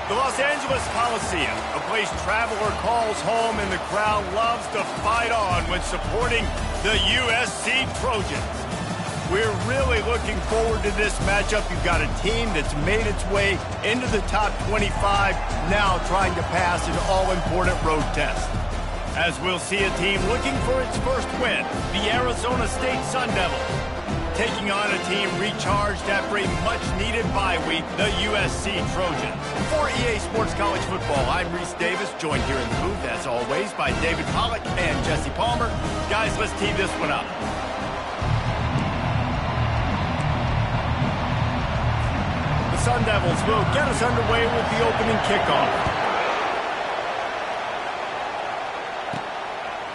The Los Angeles Coliseum, a place traveler calls home and the crowd loves to fight on when supporting the USC Trojans. We're really looking forward to this matchup. You've got a team that's made its way into the top 25, now trying to pass an all-important road test. As we'll see a team looking for its first win, the Arizona State Sun Devils, taking on a team recharged after a much-needed bye week, the USC Trojans. For EA Sports College Football, I'm Reese Davis, joined here in the booth, as always, by David Pollack and Jesse Palmer. Guys, let's tee this one up. The Sun Devils will get us underway with the opening kickoff.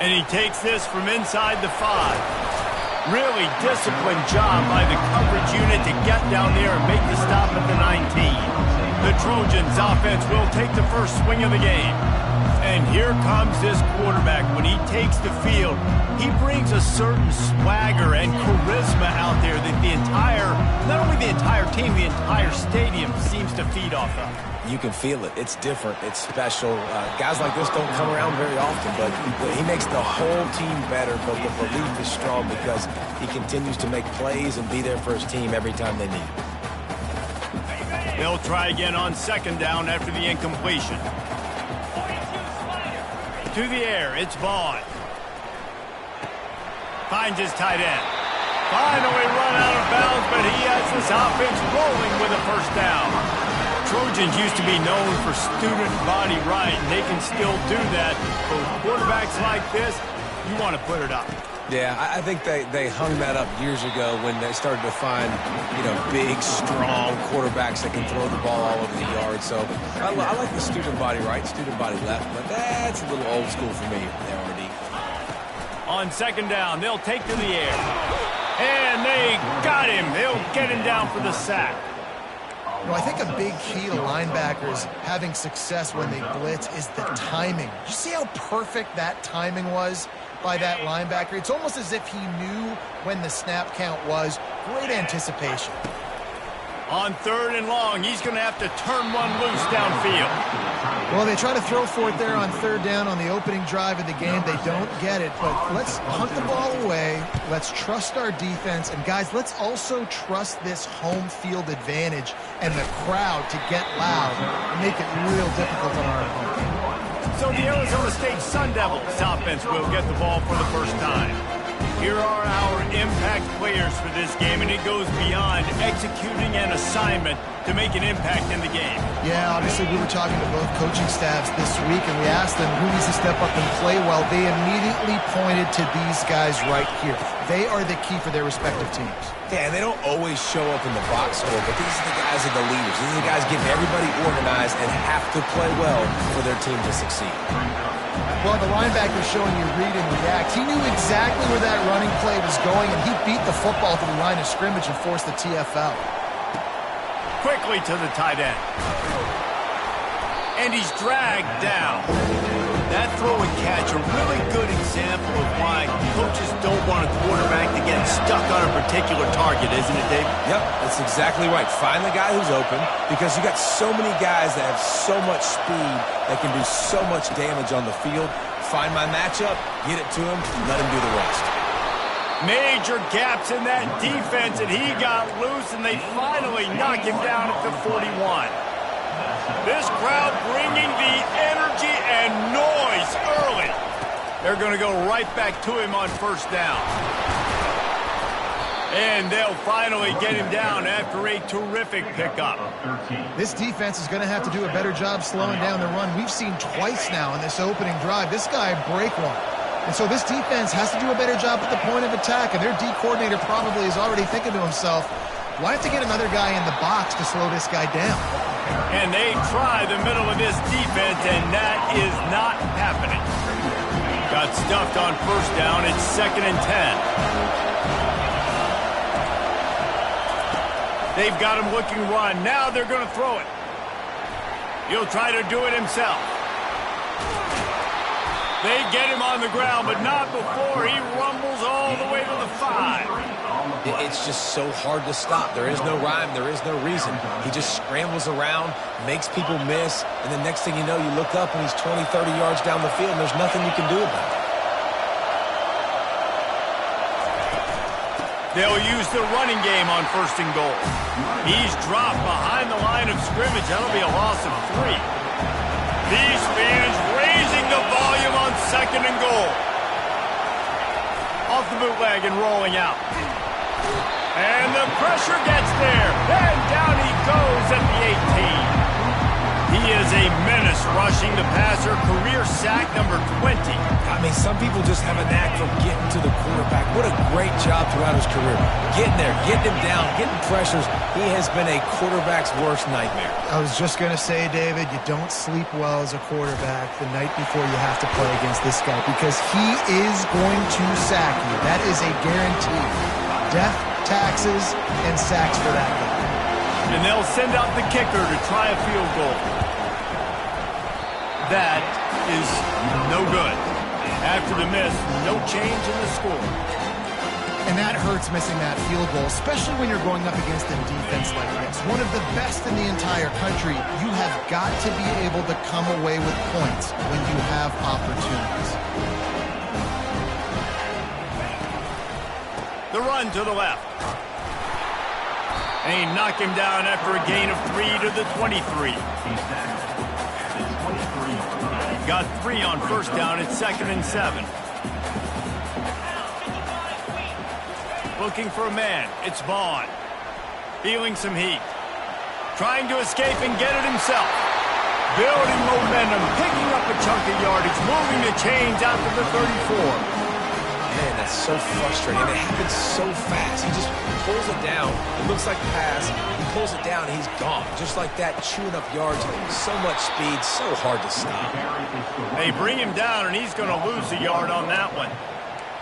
And he takes this from inside the 5. Really disciplined job by the coverage unit to get down there and make the stop at the 19. The Trojans offense will take the first swing of the game. And here comes this quarterback. When he takes the field, he brings a certain swagger and charisma out there that not only the entire team, the entire stadium seems to feed off of. You can feel it. It's different. It's special. Guys like this don't come around very often, but he makes the whole team better. But the belief is strong because he continues to make plays and be there for his team every time they need it. They'll try again on second down after the incompletion. To the air, it's Vaughn. Finds his tight end. Finally run out of bounds, but he has this offense rolling with a first down. Trojans used to be known for student body right, and they can still do that. But with quarterbacks like this, you want to put it up. Yeah, I think they hung that up years ago when they started to find, big, strong quarterbacks that can throw the ball all over the yard. So I like the student body right, student body left, but that's a little old school for me there, RD. On second down, they'll take to the air. And they got him. They'll get him down for the sack. I think a big key to linebackers having success when they blitz is the timing. You see how perfect that timing was by that linebacker? It's almost as if he knew when the snap count was. Great anticipation. On third and long, he's going to have to turn one loose downfield. Well, they try to throw for it there on third down on the opening drive of the game. They don't get it, but let's hunt the ball away. Let's trust our defense. And, guys, let's also trust this home field advantage and the crowd to get loud and make it real difficult on our opponent. So the Arizona State Sun Devils offense will get the ball for the first time. Here are our impact players for this game, and it goes beyond executing an assignment to make an impact in the game. Yeah, obviously we were talking to both coaching staffs this week, and we asked them who needs to step up and play well. They immediately pointed to these guys right here. They are the key for their respective teams. Yeah, and they don't always show up in the box score, but these are the guys that are the leaders. These are the guys getting everybody organized and have to play well for their team to succeed. Well, the linebacker showing you read and react. He knew exactly where that running play was going, and he beat the football to the line of scrimmage and forced the TFL. Quickly to the tight end. And he's dragged down. That throw and catch, a really good example of why coaches don't want a quarterback to get stuck on a particular target, isn't it, Dave? Yep, that's exactly right. Find the guy who's open, because you got so many guys that have so much speed that can do so much damage on the field. Find my matchup, get it to him, let him do the rest. Major gaps in that defense, and he got loose, and they finally knock him down at the 41. This crowd bringing the energy and noise early. They're going to go right back to him on first down. And they'll finally get him down after a terrific pickup. This defense is going to have to do a better job slowing down the run. We've seen twice now in this opening drive this guy break one. And so this defense has to do a better job at the point of attack, and their D coordinator probably is already thinking to himself, well, I have to get another guy in the box to slow this guy down. And they try the middle of this defense, and that is not happening. Got stuffed on first down. It's 2nd and 10. They've got him looking run. Now they're going to throw it. He'll try to do it himself. They get him on the ground, but not before he rumbles all the way to the 5. It's just so hard to stop. There is no rhyme. There is no reason. He just scrambles around, makes people miss, and the next thing you know, you look up and he's 20, 30 yards down the field, and there's nothing you can do about it. They'll use the running game on 1st and goal. He's dropped behind the line of scrimmage. That'll be a loss of 3. These fans raising the volume on 2nd and goal. Off the bootleg and rolling out. And the pressure gets there. And down he goes at the 18. He is a menace rushing the passer. Career sack number 20. I mean, some people just have a knack for getting to the quarterback. What a great job throughout his career. Getting there, getting him down, getting pressures. He has been a quarterback's worst nightmare. I was just going to say, David, you don't sleep well as a quarterback the night before you have to play against this guy because he is going to sack you. That is a guarantee. Death, taxes, and sacks for that guy. And they'll send out the kicker to try a field goal. That is no good. After the miss, no change in the score. And that hurts missing that field goal, especially when you're going up against a defense like this. One of the best in the entire country. You have got to be able to come away with points when you have opportunities. The run to the left. And he knocked him down after a gain of 3 to the 23. Got 3 on 1st down at 2nd and 7. Looking for a man. It's Vaughn. Feeling some heat. Trying to escape and get it himself. Building momentum. Picking up a chunk of yardage. Moving the chains out to the 34. Man, that's so frustrating. It happens so fast. He just pulls it down. It looks like a pass. He pulls it down, and he's gone. Just like that, chewing up yards. So much speed, so hard to stop. They bring him down, and he's going to lose a yard on that one.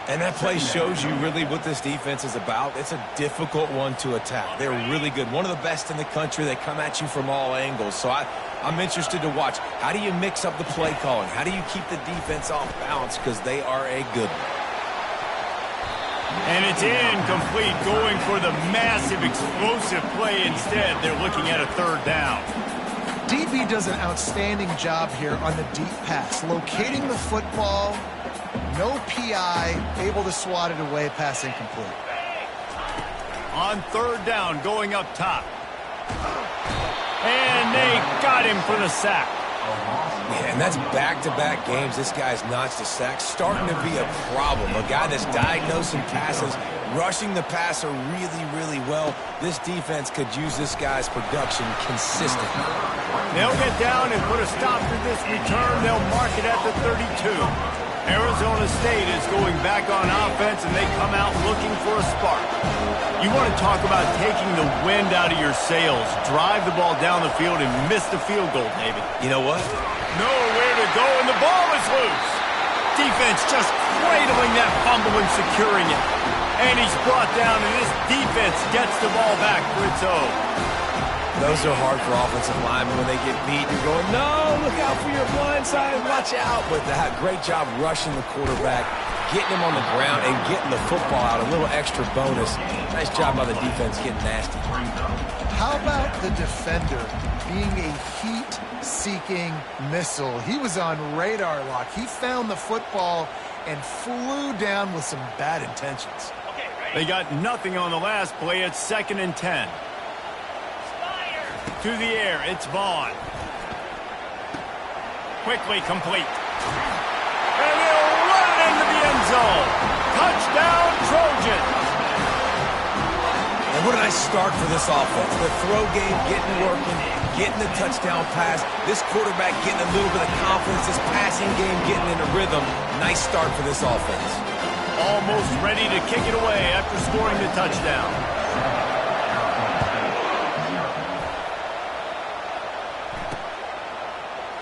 And that play shows you really what this defense is about. It's a difficult one to attack. They're really good. One of the best in the country. They come at you from all angles. So I'm interested to watch. How do you mix up the play calling? How do you keep the defense off balance? Because they are a good one. And it's incomplete, going for the massive, explosive play instead. They're looking at a 3rd down. DB does an outstanding job here on the deep pass, locating the football, no PI, able to swat it away, pass incomplete. On 3rd down, going up top. And they got him for the sack. Yeah, and that's back-to-back games. This guy's notched a sack, starting to be a problem. A guy that's diagnosing passes, rushing the passer really, really well. This defense could use this guy's production consistently. They'll get down and put a stop to this return. They'll mark it at the 32. Arizona State is going back on offense, and they come out looking for a spark. You want to talk about taking the wind out of your sails. Drive the ball down the field and miss the field goal, David. You know what? Nowhere to go, and the ball is loose. Defense just cradling that fumble and securing it. And he's brought down, and this defense gets the ball back for its own. Those are hard for offensive linemen when they get beat. You're going, no, look out for your blind side, watch out. But that great job rushing the quarterback, getting him on the ground, and getting the football out. A little extra bonus. Nice job by the defense getting nasty. How about the defender being a heat-seeking missile? He was on radar lock. He found the football and flew down with some bad intentions. They got nothing on the last play. It's 2nd and 10. To the air, it's Vaughn. Quickly complete. And he'll run it into the end zone. Touchdown, Trojans. And what a nice start for this offense. The throw game getting working, getting the touchdown pass. This quarterback getting a little bit of confidence. This passing game getting in a rhythm. Nice start for this offense. Almost ready to kick it away after scoring the touchdown.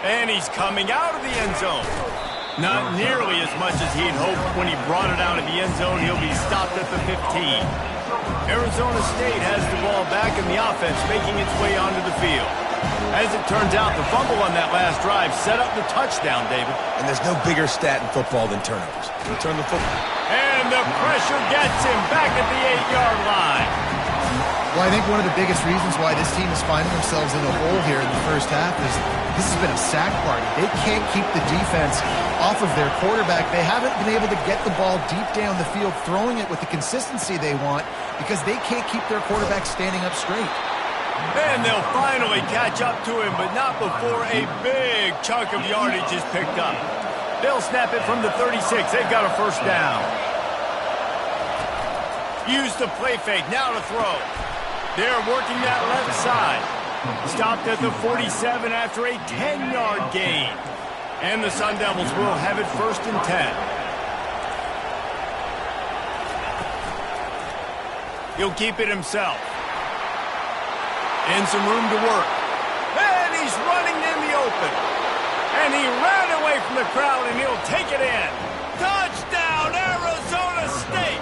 And he's coming out of the end zone. Not nearly as much as he'd hoped when he brought it out of the end zone. He'll be stopped at the 15. Arizona State has the ball back in the offense, making its way onto the field. As it turns out, the fumble on that last drive set up the touchdown, David. And there's no bigger stat in football than turnovers. Return the football. And the pressure gets him back at the 8-yard line. Well, I think one of the biggest reasons why this team is finding themselves in a hole here in the first half is this has been a sack party. They can't keep the defense off of their quarterback. They haven't been able to get the ball deep down the field, throwing it with the consistency they want because they can't keep their quarterback standing up straight. And they'll finally catch up to him, but not before a big chunk of yardage is picked up. They'll snap it from the 36. They've got a first down. Use the play fake. Now to throw. They're working that left side. Stopped at the 47 after a 10-yard gain. And the Sun Devils will have it first and 10. He'll keep it himself. And some room to work. And he's running in the open. And he ran away from the crowd, and he'll take it in. Touchdown, Arizona State!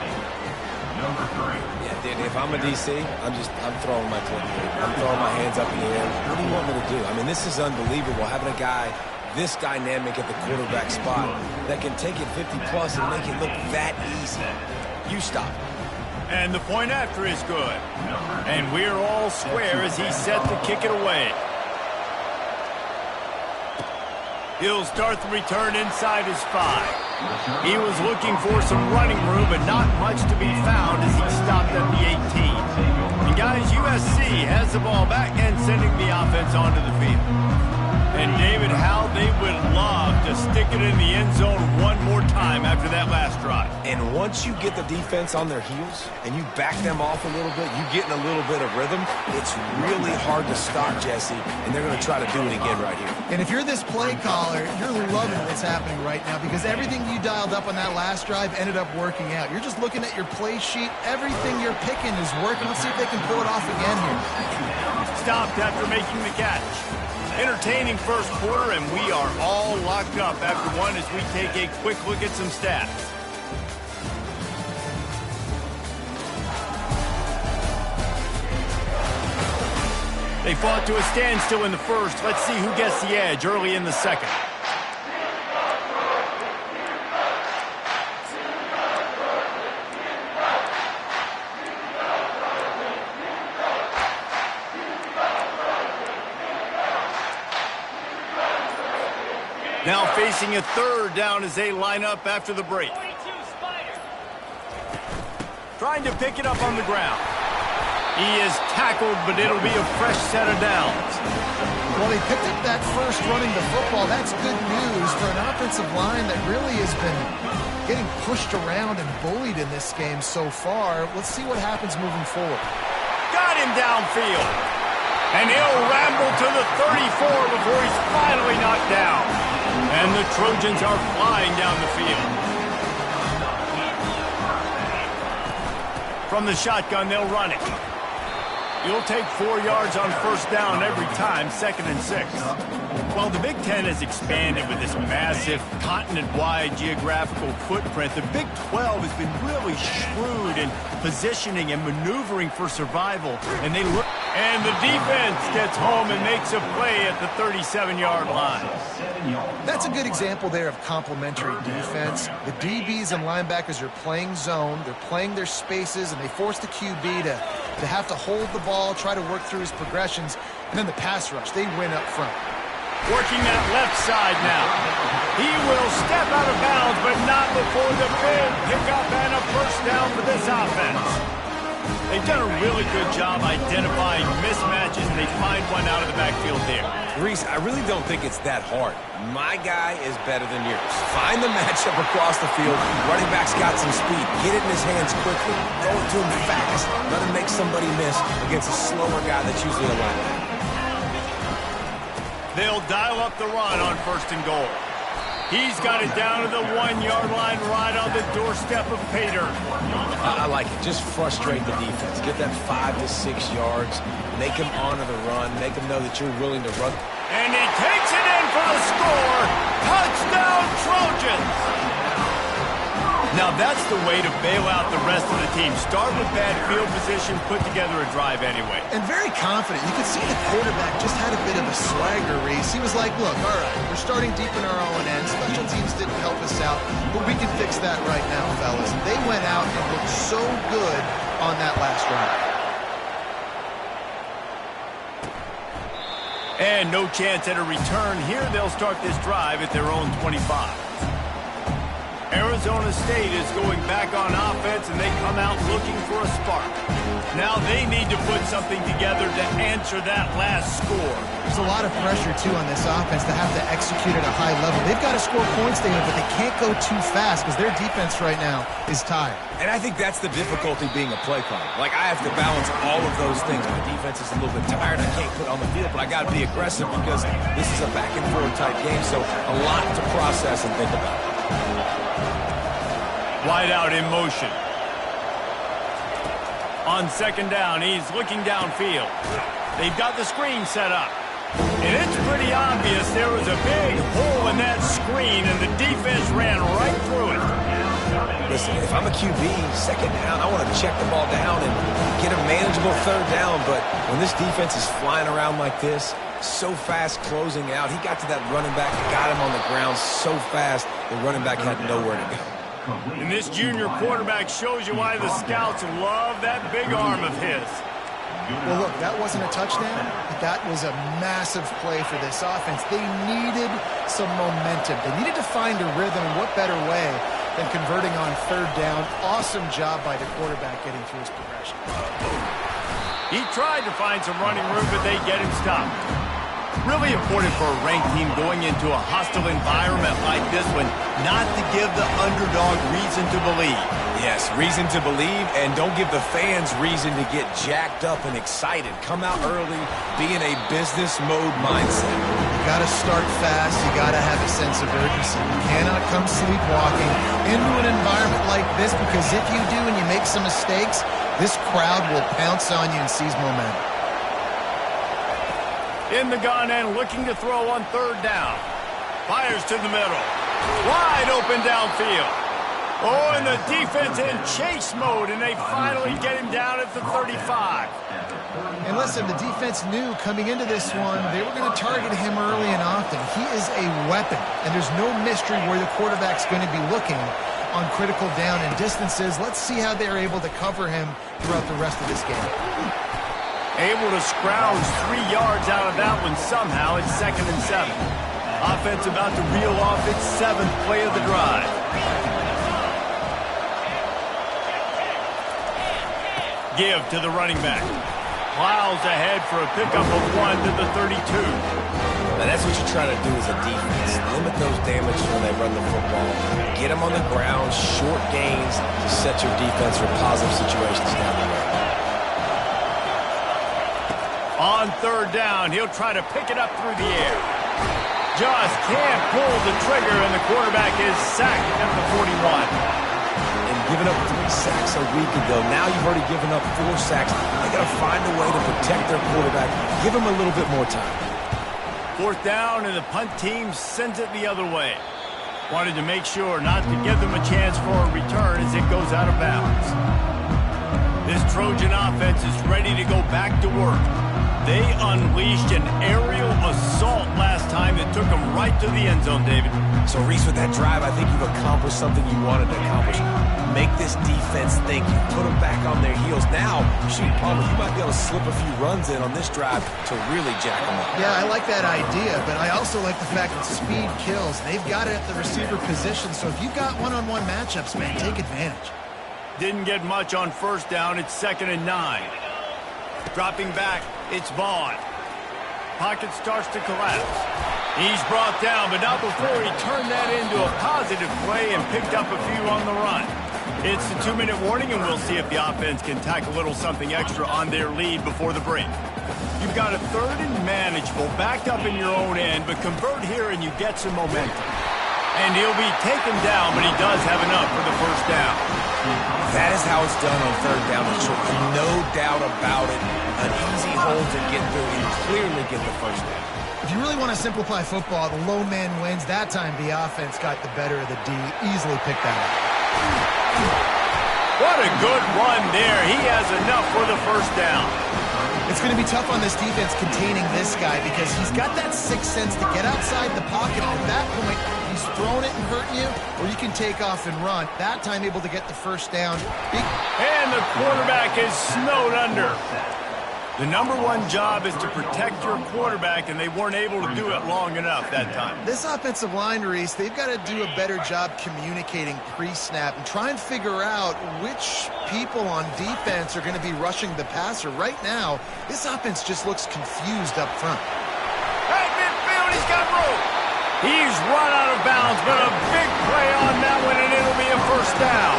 Yeah, dude, if I'm a DC, I'm throwing my foot. I'm throwing my hands up in the air. What do you want me to do? I mean, this is unbelievable, having a guy this dynamic at the quarterback spot that can take it 50-plus and make it look that easy. You stop it. And the point after is good. And we're all square as he's set to kick it away. He'll start the return inside his 5. He was looking for some running room, but not much to be found as he stopped at the 18. And guys, USC has the ball back and sending the offense onto the field. And David, how they would love to stick it in the end zone one more time after that last drive. And once you get the defense on their heels and you back them off a little bit, you get in a little bit of rhythm, it's really hard to stop, Jesse, and they're going to try to do it again right here. And if you're this play caller, you're loving what's happening right now because everything you dialed up on that last drive ended up working out. You're just looking at your play sheet. Everything you're picking is working. Let's see if they can pull it off again here. Stopped after making the catch. Entertaining first quarter, and we are all locked up after one as we take a quick look at some stats. They fought to a standstill in the first. Let's see who gets the edge early in the second. Now facing a third down as they line up after the break. Trying to pick it up on the ground. He is tackled, but it'll be a fresh set of downs. Well, they picked up that first running the football. That's good news for an offensive line that really has been getting pushed around and bullied in this game so far. Let's see what happens moving forward. Got him downfield. And he'll ramble to the 34 before he's finally knocked down. And the Trojans are flying down the field. From the shotgun, they'll run it. You'll take 4 yards on first down every time, 2nd and 6. Well, the Big Ten has expanded with this massive continent-wide geographical footprint. The Big 12 has been really shrewd in positioning and maneuvering for survival. And the defense gets home and makes a play at the 37-yard line. That's a good example there of complementary defense. The DBs and linebackers are playing zone. They're playing their spaces, and they force the QB to have to hold the ball, try to work through his progressions, and then the pass rush. They win up front. Working that left side now. He will step out of bounds, but not before the big pickup and a first down for this offense. They've done a really good job identifying mismatches, and they find one out of the backfield there. Reese, I really don't think it's that hard. My guy is better than yours. Find the matchup across the field. Running back's got some speed. Get it in his hands quickly. Throw it to him fast. Let him make somebody miss against a slower guy that's usually a linebacker. They'll dial up the run on 1st and goal. He's got it down to the 1-yard line right on the doorstep of Pater. I like it. Just frustrate the defense. Get that 5 to 6 yards. Make him honor the run. Make him know that you're willing to run. And he takes it in for the score. Touchdown, Trojans! Now that's the way to bail out the rest of the team. Start with bad field position, put together a drive anyway. And very confident. You could see the quarterback just had a bit of a swagger, Reese. He was like, look, all right, we're starting deep in our own end. Special teams didn't help us out, but we can fix that right now, fellas. And they went out and looked so good on that last drive. And no chance at a return here. They'll start this drive at their own 25. Arizona State is going back on offense, and they come out looking for a spark. Now they need to put something together to answer that last score. There's a lot of pressure, too, on this offense to have to execute at a high level. They've got to score points, David, but they can't go too fast because their defense right now is tired. And I think that's the difficulty being a play caller. Like, I have to balance all of those things. My defense is a little bit tired. I can't put on the field, but I got to be aggressive because this is a back-and-forth type game, so a lot to process and think about. Wide out in motion. On second down, he's looking downfield. They've got the screen set up. And it's pretty obvious there was a big hole in that screen, and the defense ran right through it. Listen, if I'm a QB, second down, I want to check the ball down and get a manageable third down. But when this defense is flying around like this, so fast closing out, he got to that running back, got him on the ground so fast, the running back had nowhere to go. And this junior quarterback shows you why the scouts love that big arm of his. Well, look, that wasn't a touchdown, but that was a massive play for this offense. They needed some momentum. They needed to find a rhythm, and what better way than converting on third down. Awesome job by the quarterback getting through his progression. He tried to find some running room, but they get him stopped. Really important for a ranked team going into a hostile environment like this one not to give the underdog reason to believe. Yes, reason to believe, and don't give the fans reason to get jacked up and excited. Come out early, be in a business mode mindset. You got to start fast. You got to have a sense of urgency. You cannot come sleepwalking into an environment like this, because if you do and you make some mistakes, this crowd will pounce on you and seize momentum. In the gun and looking to throw on third down. Fires to the middle. Wide open downfield. Oh, and the defense in chase mode, and they finally get him down at the 35. And listen, the defense knew coming into this one, they were going to target him early and often. He is a weapon, and there's no mystery where the quarterback's going to be looking on critical down and distances. Let's see how they're able to cover him throughout the rest of this game. Able to scrounge 3 yards out of that one somehow. It's 2nd and 7. Offense about to reel off its 7th play of the drive. Give to the running back. Plows ahead for a pickup of 1 to the 32. Now that's what you try to do as a defense. Limit those damages when they run the football. Get them on the ground, short gains to set your defense for positive situations down the road. On third down, he'll try to pick it up through the air. Just can't pull the trigger, and the quarterback is sacked at the 41. And giving up 3 sacks a week ago, now you've already given up 4 sacks. They got to find a way to protect their quarterback. Give him a little bit more time. 4th down, and the punt team sends it the other way. Wanted to make sure not to give them a chance for a return as it goes out of bounds. This Trojan offense is ready to go back to work. They unleashed an aerial assault last time that took them right to the end zone, David. So, Reese, with that drive, I think you've accomplished something you wanted to accomplish. Make this defense think. You put them back on their heels. Now, shoot, Palmer, you might be able to slip a few runs in on this drive to really jack them up. Yeah, I like that idea, but I also like the fact that speed kills. They've got it at the receiver position, so if you've got one-on-one matchups, man, take advantage. Didn't get much on first down. It's 2nd and 9. Dropping back, it's Vaughn. Pocket starts to collapse. He's brought down, but not before he turned that into a positive play and picked up a few on the run. It's the 2-minute warning, and we'll see if the offense can tack a little something extra on their lead before the break. You've got a 3rd and manageable, backed up in your own end, but convert here and you get some momentum. And he'll be taken down, but he does have enough for the first down. That is how it's done on 3rd down and short. No doubt about it. An easy hole to get through and clearly get the first down. If you really want to simplify football, the low man wins. That time the offense got the better of the D. Easily picked that up. What a good run there. He has enough for the first down. It's going to be tough on this defense containing this guy because he's got that sixth sense to get outside the pocket. And at that point, he's throwing it and hurting you, or you can take off and run. That time able to get the first down. And the quarterback is snowed under. The number one job is to protect your quarterback, and they weren't able to do it long enough that time. This offensive line, Reese, they've got to do a better job communicating pre-snap and try and figure out which people on defense are going to be rushing the passer. Right now, this offense just looks confused up front. At midfield, he's got room. He's run out of bounds, but a big play on that one, and it'll be a first down.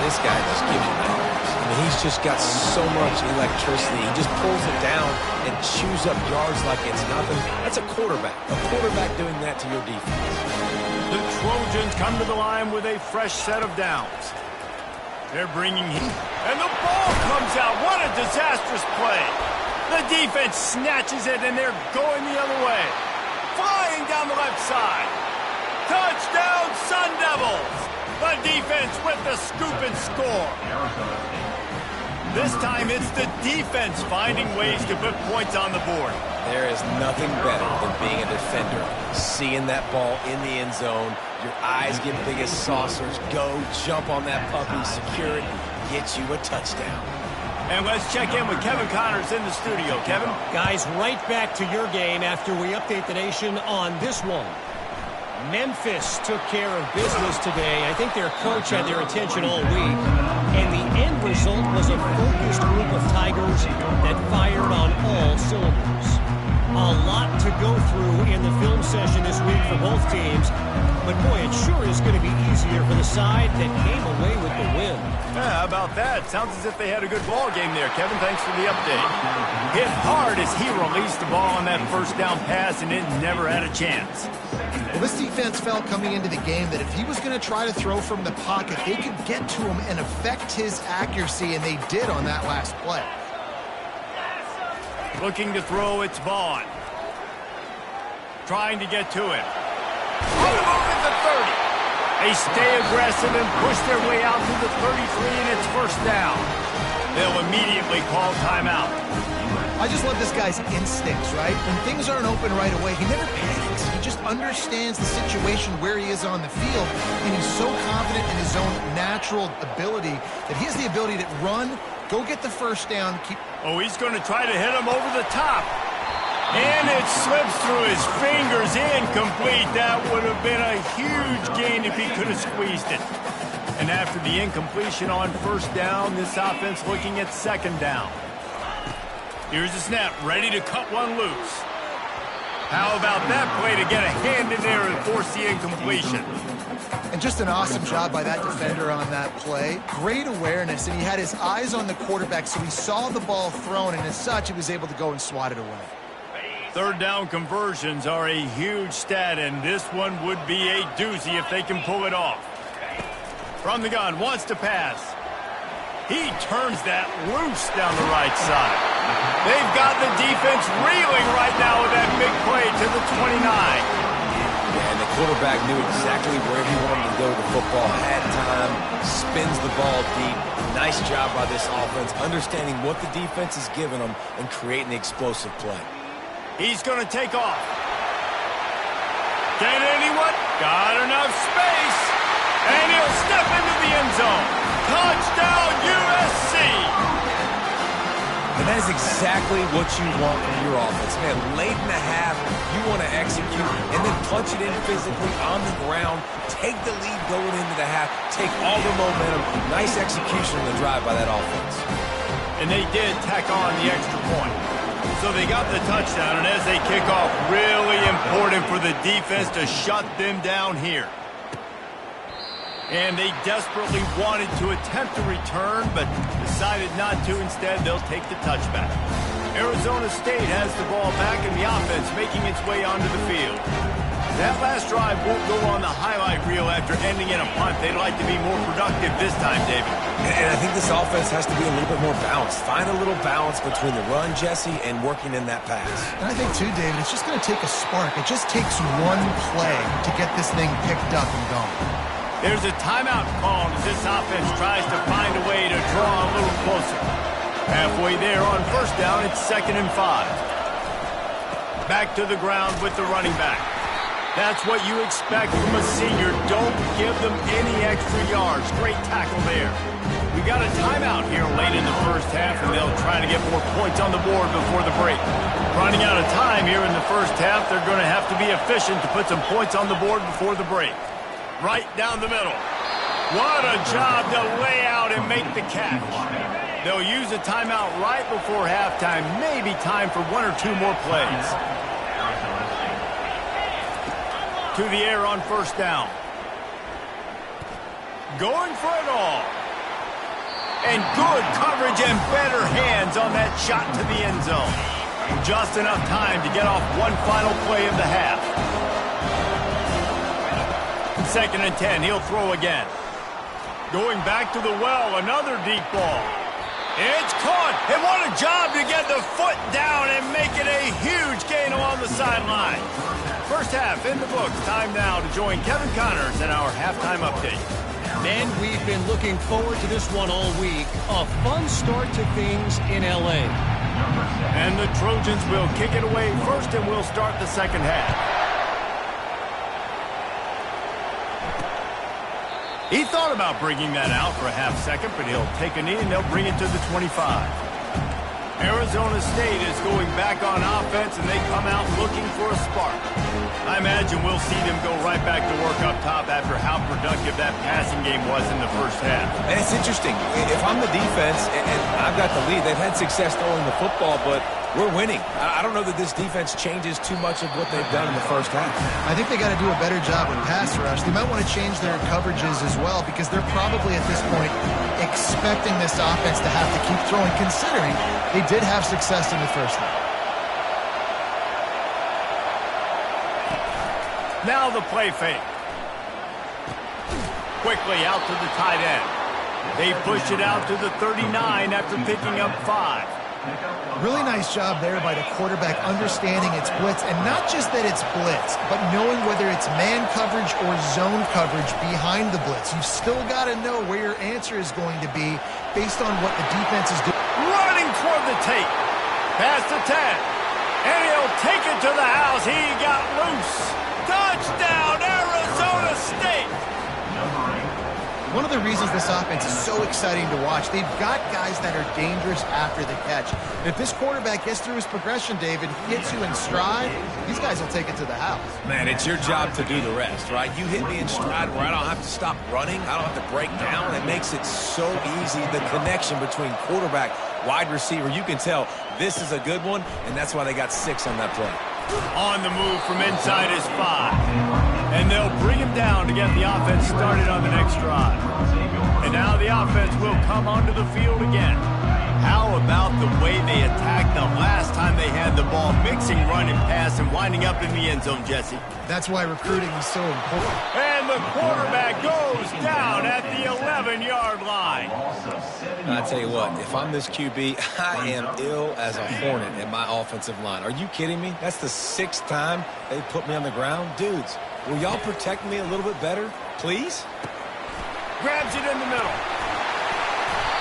This guy just gives you nightmares. I mean, he's just got so much electricity. He just pulls it down and chews up yards like it's nothing. That's a quarterback. A quarterback doing that to your defense. The Trojans come to the line with a fresh set of downs. They're bringing heat. And the ball comes out. What a disastrous play. The defense snatches it, and they're going the other way. Flying down the left side. Touchdown, Sun Devils. The defense with the scoop and score. This time it's the defense finding ways to put points on the board. There is nothing better than being a defender. Seeing that ball in the end zone, your eyes get big as saucers, go jump on that puppy, secure it, get you a touchdown. And let's check in with Kevin Connors in the studio. Kevin? Guys, right back to your game after we update the nation on this one. Memphis took care of business today. I think their coach had their attention all week. And the end result was a focused group of Tigers that fired on all cylinders. A lot to go through in the film session this week for both teams. But boy, it sure is going to be easier for the side that came away with the win. Yeah, how about that? Sounds as if they had a good ball game there, Kevin. Thanks for the update. Hit hard as he released the ball on that first down pass, and it never had a chance. Well, this defense felt coming into the game that if he was going to try to throw from the pocket, they could get to him and affect his accuracy, and they did on that last play. Looking to throw, it's Vaughn. Trying to get to him. On the move at the 30. They stay aggressive and push their way out to the 33, and it's first down. They'll immediately call timeout. I just love this guy's instincts, right? When things aren't open right away, he never panics. He just understands the situation where he is on the field, and he's so confident in his own natural ability that he has the ability to run, go get the first down, keep... Oh, he's going to try to hit him over the top. And it slips through his fingers, incomplete. That would have been a huge gain if he could have squeezed it. And after the incompletion on first down, this offense looking at second down. Here's the snap, ready to cut one loose. How about that play to get a hand in there and force the incompletion? And just an awesome job by that defender on that play. Great awareness, and he had his eyes on the quarterback, so he saw the ball thrown, and as such, he was able to go and swat it away. Third down conversions are a huge stat, and this one would be a doozy if they can pull it off. From the gun, wants to pass. He turns that loose down the right side. They've got the defense reeling right now with that big play to the 29. Yeah, and the quarterback knew exactly where he wanted to go with the football, had time, spins the ball deep. Nice job by this offense, understanding what the defense is giving them and creating the explosive play. He's going to take off. Can anyone? Got enough space. And he'll step into the end zone. Touchdown, USC. And that is exactly what you want from your offense. Man, late in the half, you want to execute and then punch it in physically on the ground, take the lead going into the half, take all the momentum. Nice execution on the drive by that offense. And they did tack on the extra point. So they got the touchdown, and as they kick off, really important for the defense to shut them down here. And they desperately wanted to attempt a return, but decided not to. Instead, they'll take the touchback. Arizona State has the ball back, and the offense making its way onto the field. That last drive won't go on the highlight reel after ending in a punt. They'd like to be more productive this time, David. And I think this offense has to be a little bit more balanced. Find a little balance between the run, Jesse, and working in that pass. And I think, too, David, it's just going to take a spark. It just takes one play to get this thing picked up and going. There's a timeout called as this offense tries to find a way to draw a little closer. Halfway there on first down, it's 2nd and 5. Back to the ground with the running back. That's what you expect from a senior. Don't give them any extra yards. Great tackle there. We got a timeout here late in the first half, and they'll try to get more points on the board before the break. Running out of time here in the first half, they're going to have to be efficient to put some points on the board before the break. Right down the middle. What a job to lay out and make the catch. They'll use a timeout right before halftime. Maybe time for 1 or 2 more plays. To the air on first down. Going for it all. And good coverage and better hands on that shot to the end zone. Just enough time to get off one final play of the half. 2nd and 10, he'll throw again. Going back to the well, another deep ball. It's caught, and what a job to get the foot down and make it a huge gain along the sideline. First half in the books. Time now to join Kevin Connors in our halftime update. Men, we've been looking forward to this one all week. A fun start to things in L.A. And the Trojans will kick it away first, and we'll start the second half. He thought about bringing that out for a half second, but he'll take a knee and they'll bring it to the 25. Arizona State is going back on offense, and they come out looking for a spark. I imagine we'll see them go right back to work up top after how productive that passing game was in the first half. And it's interesting. If I'm the defense and I've got the lead, they've had success throwing the football, but we're winning. I don't know that this defense changes too much of what they've done in the first half. I think they got to do a better job with pass rush. They might want to change their coverages as well, because they're probably at this point expecting this offense to have to keep throwing, considering they did have success in the first half. Now the play fake. Quickly out to the tight end. They push it out to the 39 after picking up 5. Really nice job there by the quarterback understanding it's blitz, and not just that it's blitz, but knowing whether it's man coverage or zone coverage behind the blitz. You've still got to know where your answer is going to be based on what the defense is doing. Running toward the tape. Pass to 10. And he'll take it to the house. He got loose. Touchdown, Arizona State. One of the reasons this offense is so exciting to watch, they've got guys that are dangerous after the catch. If this quarterback gets through his progression, David, hits you in stride, these guys will take it to the house. Man, it's your job to do the rest, right? You hit me in stride where I don't have to stop running. I don't have to break down. It makes it so easy. The connection between quarterback, wide receiver, you can tell this is a good one, and that's why they got 6 on that play. On the move from inside is 5. And they'll bring him down to get the offense started on the next drive. And now the offense will come onto the field again. How about the way they attacked the last time they had the ball, mixing run and pass and winding up in the end zone, Jesse? That's why recruiting is so important. And the quarterback goes down at the 11-yard line. I tell you what, if I'm this QB, I am ill as a hornet in my offensive line. Are you kidding me? That's the 6th time they put me on the ground. Dudes, will y'all protect me a little bit better, please? Grabs it in the middle.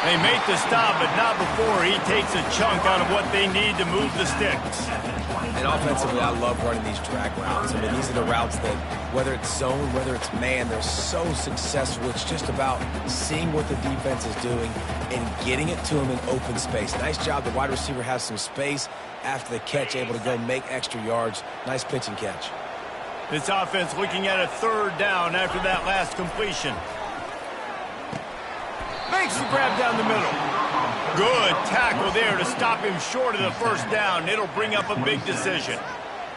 They make the stop, but not before he takes a chunk out of what they need to move the sticks. And offensively, I love running these drag routes. I mean, these are the routes that, whether it's zone, whether it's man, they're so successful. It's just about seeing what the defense is doing and getting it to them in open space. Nice job. The wide receiver has some space after the catch, able to go make extra yards. Nice pitch and catch. This offense looking at a 3rd down after that last completion. Makes the grab down the middle. Good tackle there to stop him short of the first down. It'll bring up a big decision.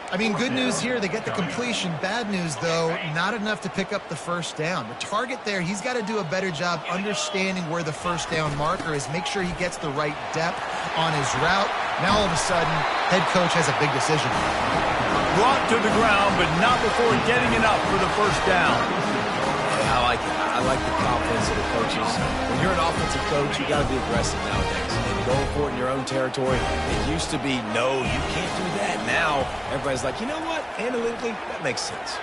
I mean, good news here, they get the completion. Bad news, though, not enough to pick up the first down. The target there, he's got to do a better job understanding where the first down marker is, make sure he gets the right depth on his route. Now, all of a sudden, head coach has a big decision. Brought to the ground, but not before getting enough for the first down. Yeah, I like it. I like the confidence of the coaches. When you're an offensive coach, you got to be aggressive nowadays. And going for it in your own territory, it used to be, no, you can't do that. Now, everybody's like, you know what? Analytically, that makes sense.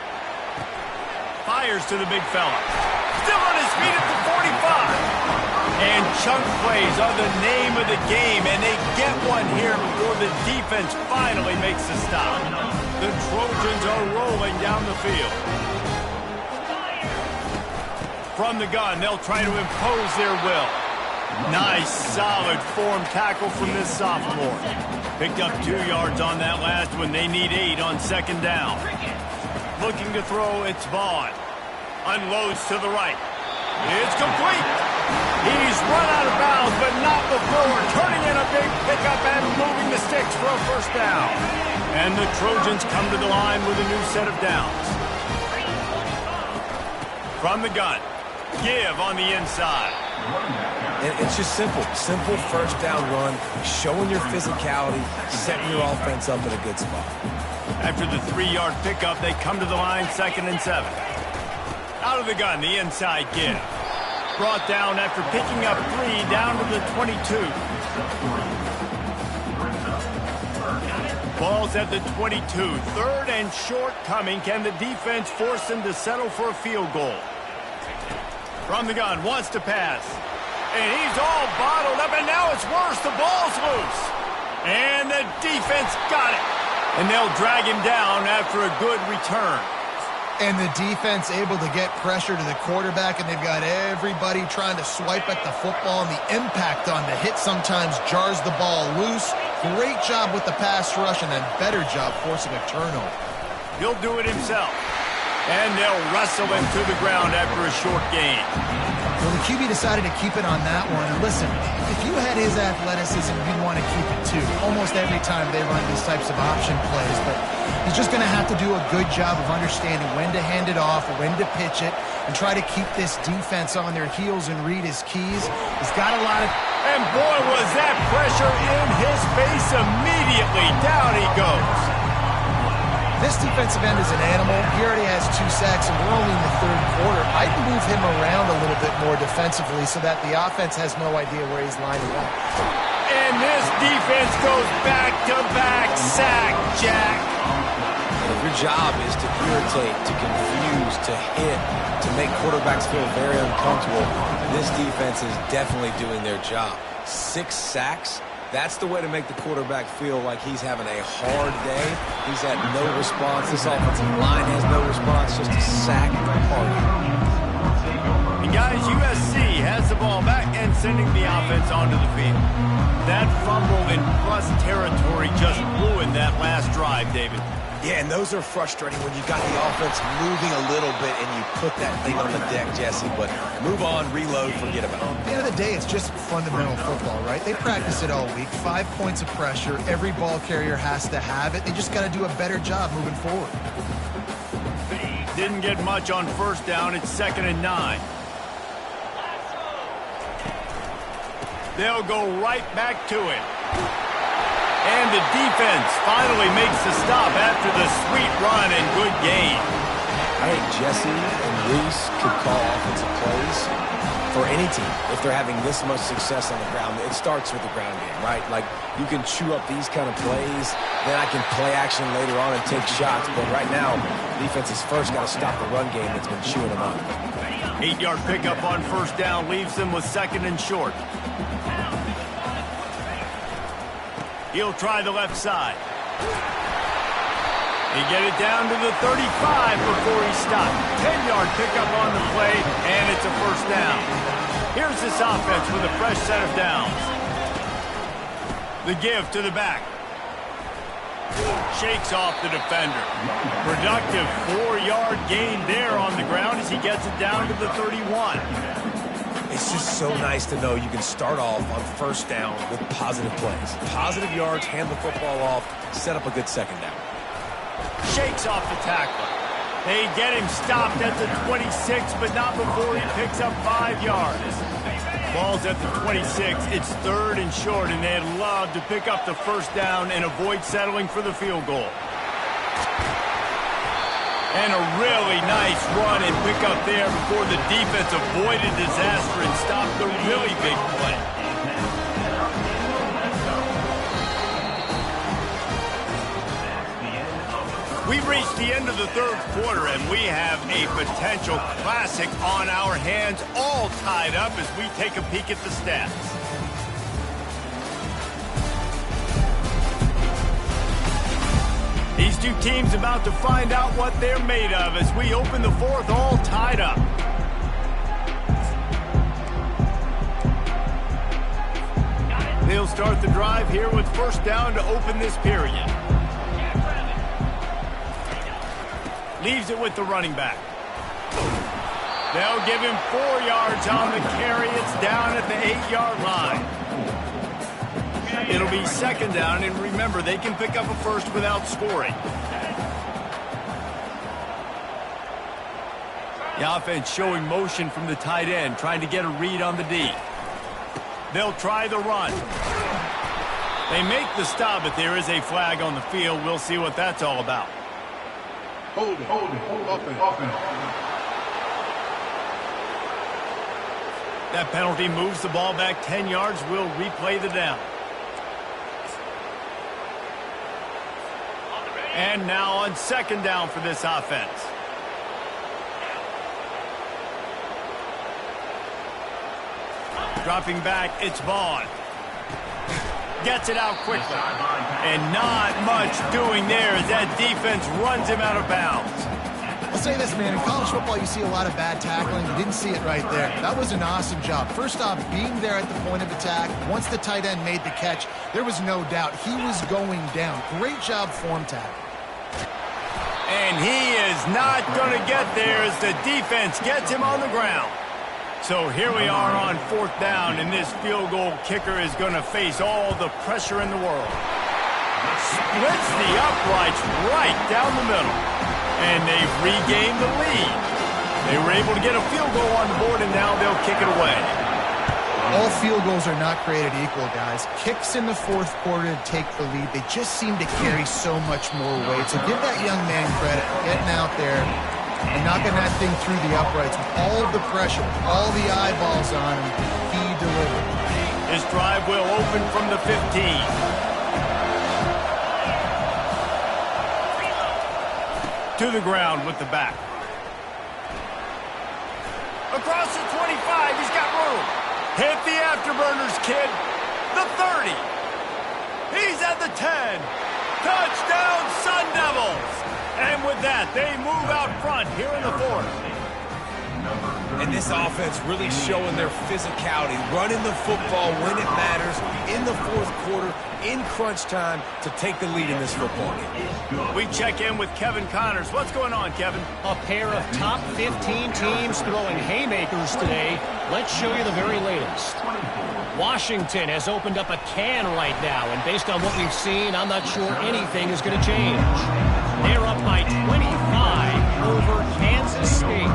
Fires to the big fella. Still on his feet at the 45. And chunk plays are the name of the game, and they get one here before the defense finally makes a stop. The Trojans are rolling down the field. From the gun, they'll try to impose their will. Nice, solid form tackle from this sophomore. Picked up 2 yards on that last one. They need 8 on second down. Looking to throw, it's Vaughn. Unloads to the right. It's complete. He's run out of bounds, but not before turning in a big pickup and moving the sticks for a first down. And the Trojans come to the line with a new set of downs. From the gun, give on the inside. It's just simple first down run, showing your physicality, setting your offense up in a good spot. After the 3-yard pickup, they come to the line, 2nd and 7. Out of the gun, the inside give. Brought down after picking up 3 down to the 22. Ball's at the 22. 3rd and short coming. Can the defense force them to settle for a field goal? From the gun, wants to pass. And he's all bottled up, and now it's worse. The ball's loose. And the defense got it. And they'll drag him down after a good return. And the defense able to get pressure to the quarterback, and they've got everybody trying to swipe at the football, and the impact on the hit sometimes jars the ball loose. Great job with the pass rush, and then better job forcing a turnover. He'll do it himself. And they'll wrestle him to the ground after a short gain. Well, the QB decided to keep it on that one. And listen, if you had his athleticism, you'd want to keep it too. Almost every time they run these types of option plays. But he's just going to have to do a good job of understanding when to hand it off, when to pitch it, and try to keep this defense on their heels and read his keys. He's got a lot of... And boy, was that pressure in his face immediately. Down he goes. This defensive end is an animal. He already has 2 sacks, and we're only in the 3rd quarter. I'd move him around a little bit more defensively so that the offense has no idea where he's lining up. And this defense goes back-to-back sack, Jack. If your job is to irritate, to confuse, to hit, to make quarterbacks feel very uncomfortable, this defense is definitely doing their job. 6 sacks. That's the way to make the quarterback feel like he's having a hard day. He's had no response. This offensive line has no response, just a sack party. And guys, USC has the ball back and sending the offense onto the field. That fumble in plus territory just ruined that last drive, David. Yeah, and those are frustrating when you got the offense moving a little bit and you put that thing on the deck, Jesse. But move on, reload, forget about it. At the end of the day, it's just fundamental football, right? They practice it all week. 5 points of pressure. Every ball carrier has to have it. They just got to do a better job moving forward. Didn't get much on first down. It's 2nd and 9. They'll go right back to it. And the defense finally makes the stop after the sweet run and good gain. I think Jesse and Reese could call offensive plays for any team if they're having this much success on the ground. It starts with the ground game, right? Like, you can chew up these kind of plays, then I can play action later on and take shots. But right now, defense has first got to stop the run game that's been chewing them up. 8-yard pickup on first down leaves them with 2nd and short. He'll try the left side. He get it down to the 35 before he stopped. 10-yard pickup on the play, and it's a first down. Here's this offense with a fresh set of downs. The give to the back. Shakes off the defender. Productive 4-yard gain there on the ground as he gets it down to the 31. It's just so nice to know you can start off on first down with positive plays. Positive yards, hand the football off, set up a good second down. Shakes off the tackler. They get him stopped at the 26, but not before he picks up 5 yards. Ball's at the 26. It's 3rd and short, and they'd love to pick up the first down and avoid settling for the field goal. And a really nice run and pick up there before the defense avoided disaster and stopped the really big play. We've reached the end of the third quarter, and we have a potential classic on our hands, all tied up as we take a peek at the stats. These two teams about to find out what they're made of as we open the fourth, all tied up. They'll start the drive here with first down to open this period. Leaves it with the running back. They'll give him 4 yards on the carry. It's down at the 8-yard line. It'll be second down, and remember, they can pick up a first without scoring. The offense showing motion from the tight end, trying to get a read on the D. They'll try the run. They make the stop, but there is a flag on the field. We'll see what that's all about. Hold it, offense. That penalty moves the ball back 10 yards. We'll replay the down. And now on second down for this offense. Dropping back, it's Vaughn. Gets it out quickly. And not much doing there as that defense runs him out of bounds. I'll say this, man. In college football, you see a lot of bad tackling. You didn't see it right there. That was an awesome job. First off, being there at the point of attack. Once the tight end made the catch, there was no doubt he was going down. Great job form tackle. And he is not going to get there as the defense gets him on the ground. So here we are on fourth down, and this field goal kicker is going to face all the pressure in the world. Splits the uprights right down the middle. And they've regained the lead. They were able to get a field goal on the board, and now they'll kick it away. All field goals are not created equal, guys. Kicks in the fourth quarter to take the lead. They just seem to carry so much more weight. So give that young man credit, getting out there and knocking that thing through the uprights with all of the pressure, all the eyeballs on him. He delivered. His drive will open from the 15. To the ground with the back. Across the 25, he's got room. Hit the afterburners, kid. The 30. He's at the 10. Touchdown, Sun Devils. And with that, they move out front here in the fourth. And this offense really showing their physicality, running the football when it matters, in the fourth quarter, in crunch time, to take the lead in this football game. We check in with Kevin Connors. What's going on, Kevin? A pair of top 15 teams throwing haymakers today. Let's show you the very latest. Washington has opened up a can right now, and based on what we've seen, I'm not sure anything is going to change. They're up by 25 over Kansas State.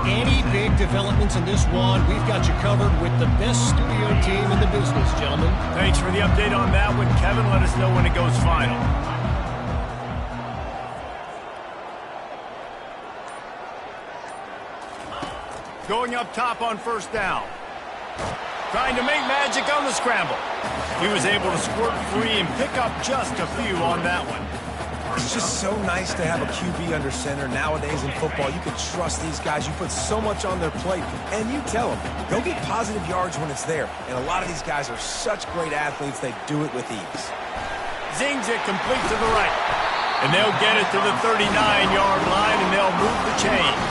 Any big developments in this one, we've got you covered with the best studio team in the business, gentlemen. Thanks for the update on that one, Kevin. Let us know when it goes final. Going up top on first down. Trying to make magic on the scramble. He was able to squirt free and pick up just a few on that one. It's just so nice to have a QB under center. Nowadays in football, you can trust these guys. You put so much on their plate, and you tell them, go get positive yards when it's there. And a lot of these guys are such great athletes, they do it with ease. Zings it complete to the right. And they'll get it to the 39-yard line, and they'll move the chains.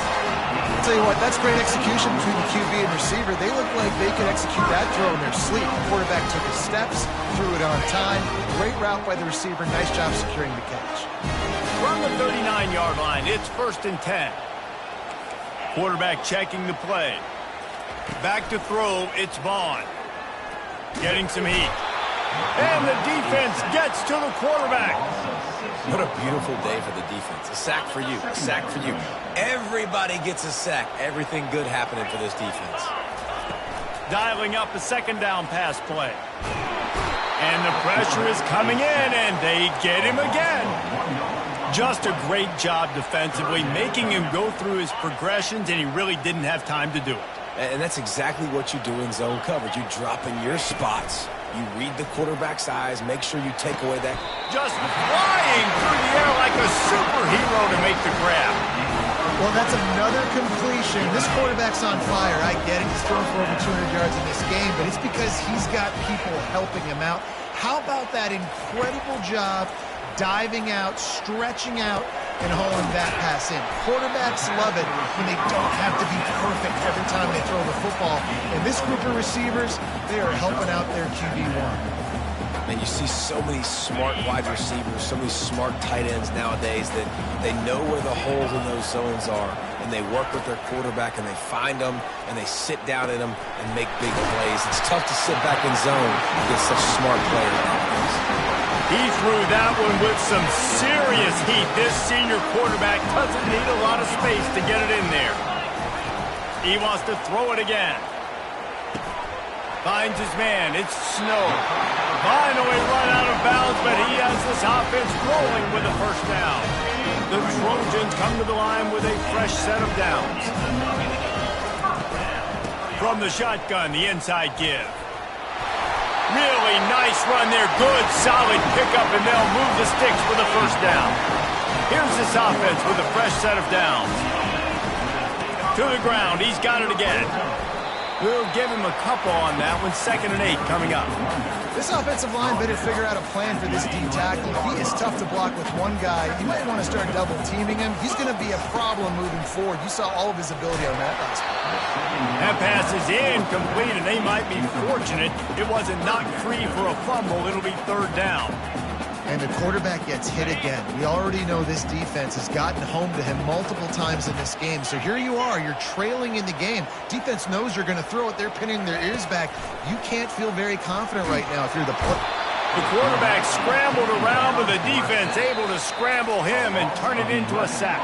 I'll tell you what, that's great execution between the QB and receiver. They look like they could execute that throw in their sleep. The quarterback took his steps, threw it on time. Great route by the receiver. Nice job securing the catch. From the 39-yard line, it's first and 10. Quarterback checking the play. Back to throw, it's Vaughn. Getting some heat. And the defense gets to the quarterback. What a beautiful day for the defense. A sack for you, a sack for you. Everybody gets a sack. Everything good happening for this defense. Dialing up a second down pass play. And the pressure is coming in, and they get him again. Just a great job defensively, making him go through his progressions, and he really didn't have time to do it. And that's exactly what you do in zone coverage. You drop in your spots. You read the quarterback's eyes, make sure you take away that. Just flying through the air like a superhero. make the grab. Well, that's another completion. This quarterback's on fire. I get it. He's thrown for over 200 yards in this game, but it's because he's got people helping him out. How about that incredible job diving out, stretching out, and hauling that pass in? Quarterbacks love it when they don't have to be perfect every time they throw the football. And this group of receivers, they are helping out their QB1. And you see so many smart wide receivers, so many smart tight ends nowadays that they know where the holes in those zones are, and they work with their quarterback, and they find them, and they sit down in them and make big plays. It's tough to sit back in zone against such smart players nowadays. He threw that one with some serious heat. This senior quarterback doesn't need a lot of space to get it in there. He wants to throw it again. Finds his man. It's Snow. Finally run out of bounds, but he has this offense rolling with a first down. The Trojans come to the line with a fresh set of downs. From the shotgun, the inside give. Really nice run there. Good, solid pickup, and they'll move the sticks for the first down. Here's this offense with a fresh set of downs. To the ground. He's got it again. We'll give him a couple on that one. 2nd and 8 coming up. This offensive line better figure out a plan for this D tackle. He is tough to block with one guy. You might want to start double-teaming him. He's going to be a problem moving forward. You saw all of his ability on that last play. That pass is incomplete, and they might be fortunate it wasn't knocked free for a fumble. It'll be 3rd down. And the quarterback gets hit again. We already know this defense has gotten home to him multiple times in this game. So here you are. You're trailing in the game. Defense knows you're going to throw it. They're pinning their ears back. You can't feel very confident right now if you're the player. The quarterback scrambled around, but the defense able to scramble him and turn it into a sack.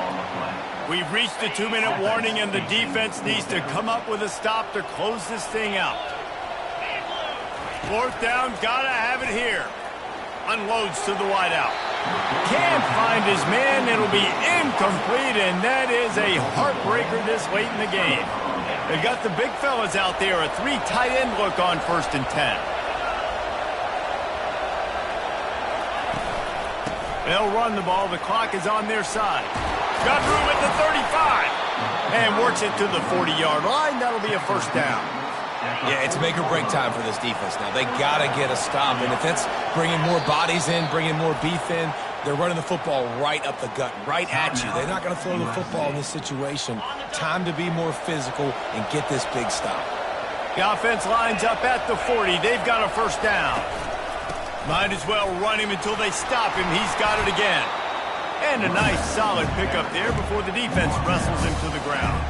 We've reached the 2-minute warning, and the defense needs to come up with a stop to close this thing out. 4th down, gotta have it here. Unloads to the wideout. Can't find his man. It'll be incomplete, and that is a heartbreaker this late in the game. They've got the big fellas out there. A 3 tight end look on 1st and 10. They'll run the ball. The clock is on their side. Got room at the 35. And works it to the 40-yard line. That'll be a first down. Yeah, it's make or break time for this defense now. They got to get a stop, and if that's bringing more bodies in, bringing more beef in, they're running the football right up the gut, right at you. They're not going to throw the football in this situation. Time to be more physical and get this big stop. The offense lines up at the 40. They've got a first down. Might as well run him until they stop him. He's got it again. And a nice, solid pickup there before the defense wrestles him to the ground.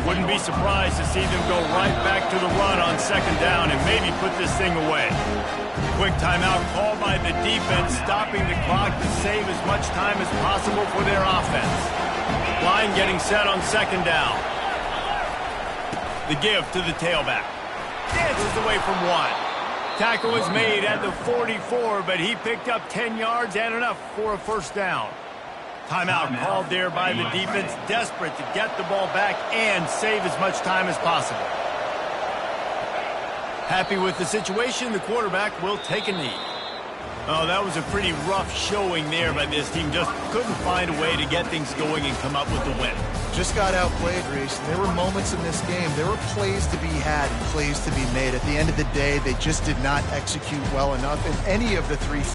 Wouldn't be surprised to see them go right back to the run on 2nd down and maybe put this thing away. Quick timeout called by the defense, stopping the clock to save as much time as possible for their offense. Line getting set on 2nd down. The give to the tailback. Dances away from 1. Tackle is made at the 44, but he picked up 10 yards and enough for a first down. Timeout called there by the defense, desperate to get the ball back and save as much time as possible. Happy with the situation, the quarterback will take a knee. Oh, that was a pretty rough showing there by this team. Just couldn't find a way to get things going and come up with the win. Just got outplayed, Reese. There were moments in this game. There were plays to be had and plays to be made. At the end of the day, they just did not execute well enough in any of the 3